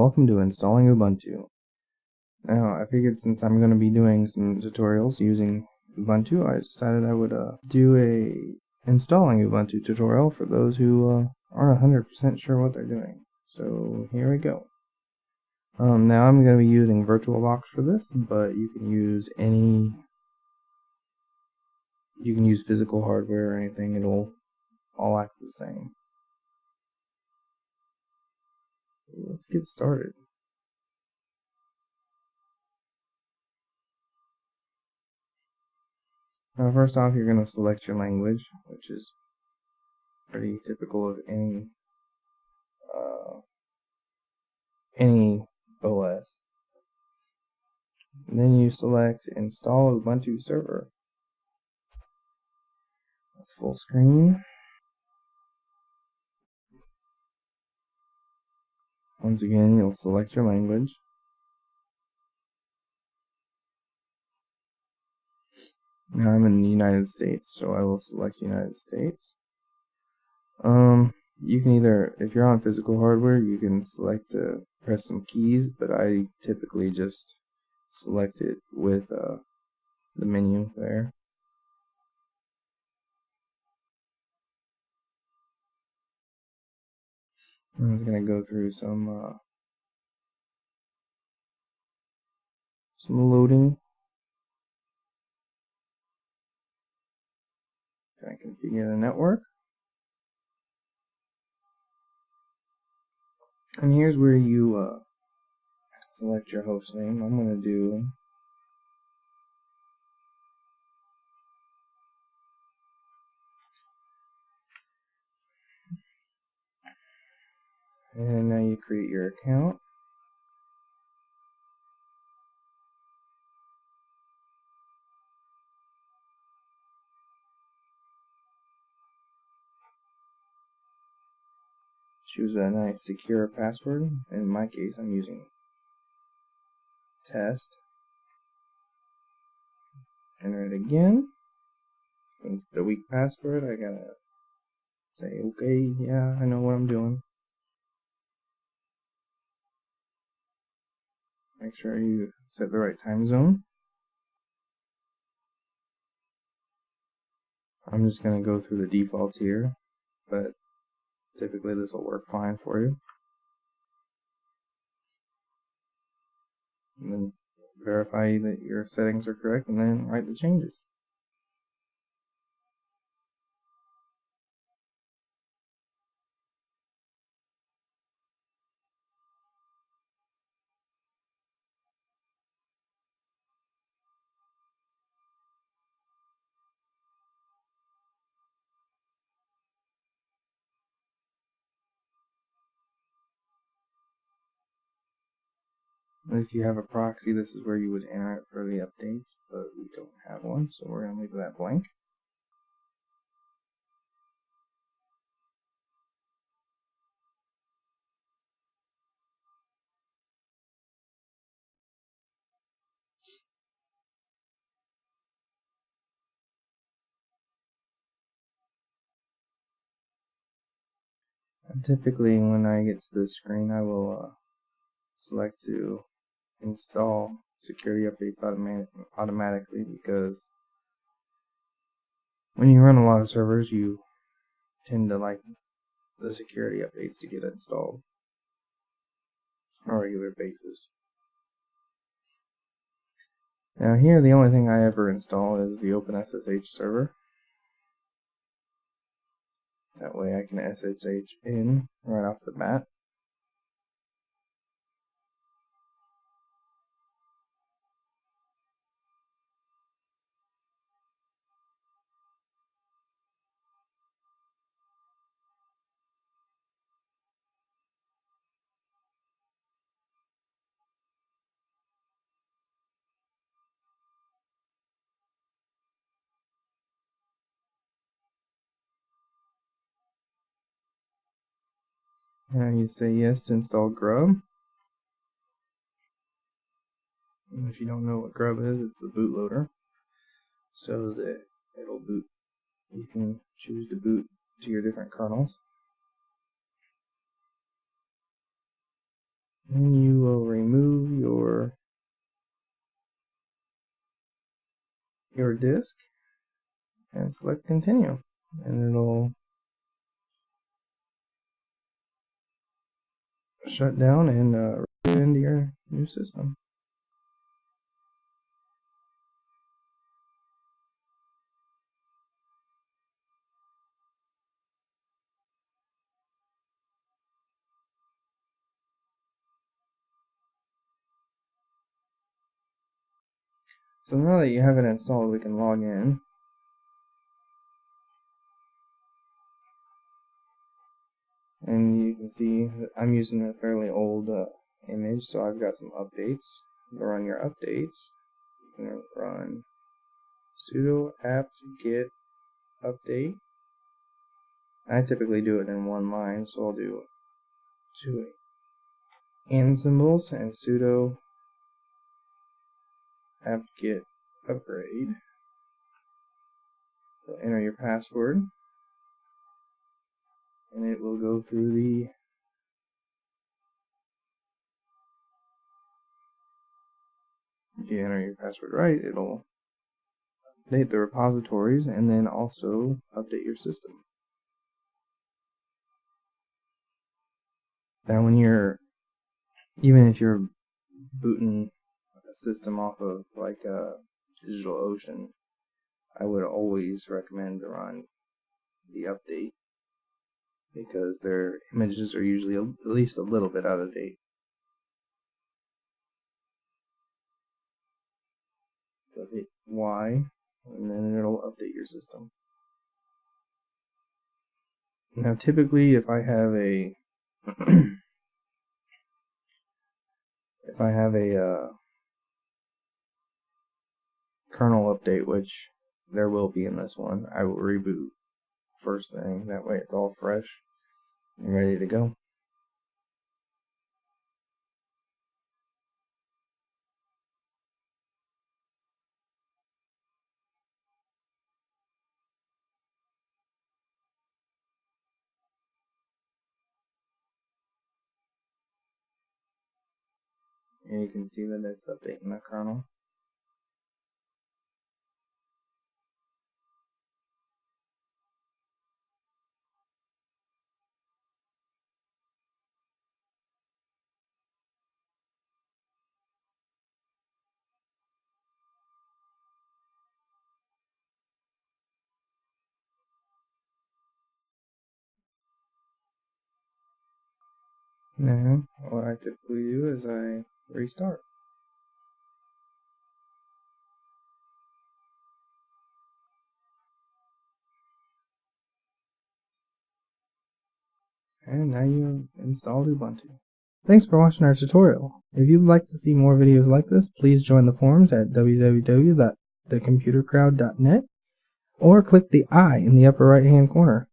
welcome to installing Ubuntu. Now, I figured since I'm going to be doing some tutorials using Ubuntu, I decided I would do a installing Ubuntu tutorial for those who aren't 100% sure what they're doing. So here we go. Now I'm going to be using VirtualBox for this, but you can use physical hardware or anything. It'll all act the same. Let's get started. Now, first off, you're going to select your language, which is pretty typical of any OS. And then you select Install Ubuntu Server. That's full screen. Once again, you'll select your language. Now I'm in the United States, so I will select United States. You can either, if you're on physical hardware, you can select to press some keys, but I typically just select it with the menu there. I'm just going to go through some loading. Can I configure the network? And here's where you select your host name. I'm going to do and now you create your account. Choose a nice secure password. In my case, I'm using test. Enter it again. Since it's a weak password, I gotta say, okay, yeah, I know what I'm doing. Make sure you set the right time zone. I'm just gonna go through the defaults here, but typically this will work fine for you. And then verify that your settings are correct, and then write the changes. If you have a proxy, this is where you would enter it for the updates, but we don't have one, so we're going to leave that blank. And typically, when I get to this screen, I will select to install security updates automatically, because when you run a lot of servers, you tend to like the security updates to get installed on a regular basis. Now here, the only thing I ever install is the OpenSSH server. That way I can SSH in right off the bat. And you say yes to install grub. And if you don't know what grub is, it's the bootloader. So that it'll boot. You can choose to boot to your different kernels. Then you will remove your disk and select continue, and it'll shut down and root into your new system. So now that you have it installed, we can log in. And you can see that I'm using a fairly old image, so I've got some updates. To run your updates, you can run sudo apt-get update. I typically do it in one line, so I'll do two and symbols and sudo apt-get upgrade. So enter your password, and it will go through the if you enter your password right, it'll update the repositories and then also update your system. Now even if you're booting a system off of like a DigitalOcean, I would always recommend to run the update because their images are usually at least a little bit out of date. So hit Y and then it'll update your system. Now typically if I have a kernel update, which there will be in this one, I will reboot first thing. That way it's all fresh and ready to go. And you can see that it's updating the kernel. Now, what I typically do is I restart. And now you have installed Ubuntu. Thanks for watching our tutorial. If you'd like to see more videos like this, please join the forums at www.thecomputercrowd.net or click the I in the upper right hand corner.